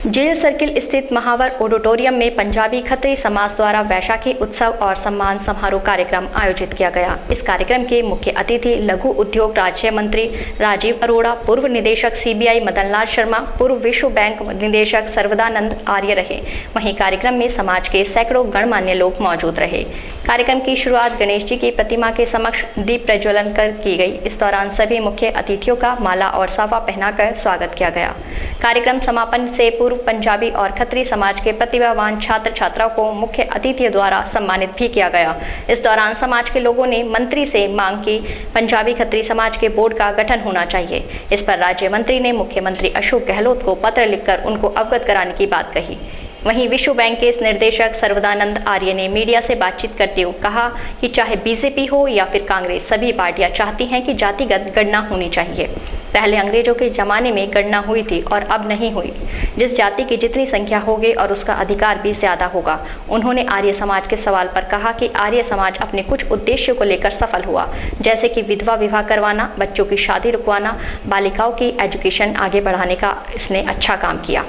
Jail circle स्थित महावर auditorium में पंजाबी खत्री समाज द्वारा वैशाखी उत्सव और सम्मान समारोह कार्यक्रम आयोजित किया गया। इस कार्यक्रम के मुख्य अतिथि लघु उद्योग राज्य मंत्री राजीव अरोड़ा, पूर्व निदेशक सीबीआई मदन लाल शर्मा, पूर्व विश्व बैंक निदेशक सर्वदानंद आर्य रहे। वहीं कार्यक्रम में समाज के सैकड़ों गणमान्य लोग मौजूद रहे। कार्यक्रम की शुरुआत गणेश जी की प्रतिमा के समक्ष दीप प्रज्वलन कर की गई। इस दौरान सभी मुख्य अतिथियों का माला और साफा पहनाकर स्वागत किया गया। कार्यक्रम समापन से पूर्व पंजाबी और खत्री समाज के प्रतिभावान छात्र छात्राओं को मुख्य अतिथियों द्वारा सम्मानित भी किया गया। इस दौरान समाज के लोगों ने मंत्री से मांग की पंजाबी खत्री समाज के बोर्ड का गठन होना चाहिए। इस पर राज्य मंत्री ने मुख्यमंत्री अशोक गहलोत को पत्र लिखकर उनको अवगत कराने की बात कही। वहीं विश्व बैंक के निर्देशक सर्वदानंद आर्य ने मीडिया से बातचीत करते हुए कहा कि चाहे बीजेपी हो या फिर कांग्रेस, सभी पार्टियां चाहती हैं कि जातिगत गणना होनी चाहिए। पहले अंग्रेजों के जमाने में गणना हुई थी और अब नहीं हुई। जिस जाति की जितनी संख्या होगी और उसका अधिकार भी ज्यादा होगा। उन्होंने आर्य समाज के सवाल पर कहा कि आर्य समाज अपने कुछ उद्देश्यों को लेकर सफल हुआ, जैसे कि विधवा विवाह करवाना, बच्चों की शादी रुकवाना, बालिकाओं की एजुकेशन आगे बढ़ाने का इसने अच्छा काम किया।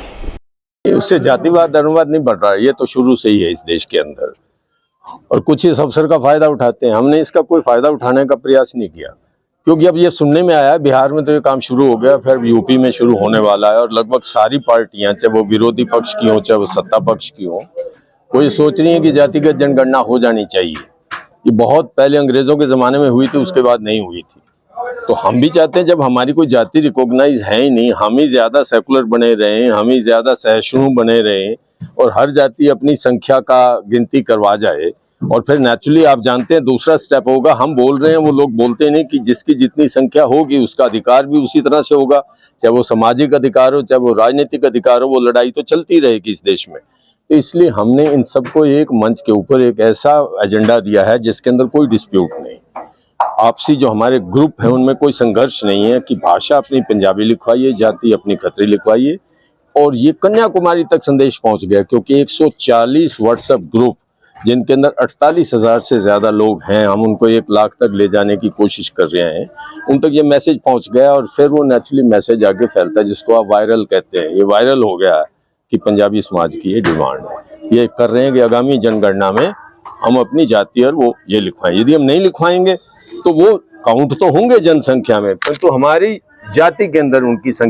उससे जातिवाद धर्मवाद नहीं बढ़ रहा है, ये तो शुरू से ही है इस देश के अंदर, और कुछ इस अवसर का फायदा उठाते हैं। हमने इसका कोई फायदा उठाने का प्रयास नहीं किया, क्योंकि अब ये सुनने में आया बिहार में तो ये काम शुरू हो गया, फिर यूपी में शुरू होने वाला है, और लगभग सारी पार्टियां, चाहे वो विरोधी पक्ष की हो चाहे वो सत्ता पक्ष की हो, वो ये सोच रही है कि जातिगत जनगणना हो जानी चाहिए। ये बहुत पहले अंग्रेजों के जमाने में हुई थी, उसके बाद नहीं हुई थी। तो हम भी चाहते हैं जब हमारी कोई जाति रिकॉग्नाइज है ही नहीं, हम ही ज्यादा सेकुलर बने रहे, हम ही ज्यादा सहिष्णु बने रहे और हर जाति अपनी संख्या का गिनती करवा जाए, और फिर नेचुरली आप जानते हैं दूसरा स्टेप होगा, हम बोल रहे हैं वो लोग बोलते नहीं कि जिसकी जितनी संख्या होगी उसका अधिकार भी उसी तरह से होगा, चाहे वो सामाजिक अधिकार हो चाहे वो राजनीतिक अधिकार हो, वो लड़ाई तो चलती रहेगी इस देश में। तो इसलिए हमने इन सबको एक मंच के ऊपर एक ऐसा एजेंडा दिया है जिसके अंदर कोई डिस्प्यूट नहीं, आपसी जो हमारे ग्रुप है उनमें कोई संघर्ष नहीं है कि भाषा अपनी पंजाबी लिखवाइए, जाति अपनी खत्री लिखवाइए। और ये कन्याकुमारी तक संदेश पहुंच गया, क्योंकि 140 व्हाट्सएप ग्रुप जिनके अंदर 48,000 से ज्यादा लोग हैं, हम उनको 1 लाख तक ले जाने की कोशिश कर रहे हैं, उन तक ये मैसेज पहुंच गया और फिर वो नेचुरली मैसेज आगे फैलता है, जिसको आप वायरल कहते हैं। ये वायरल हो गया कि पंजाबी समाज की ये डिमांड है, ये कर रहे हैं कि आगामी जनगणना में हम अपनी जाति और वो ये लिखवाएं। यदि हम नहीं लिखवाएंगे तो वो काउंट तो होंगे जनसंख्या में, परंतु हमारी जाति के अंदर उनकी संख्या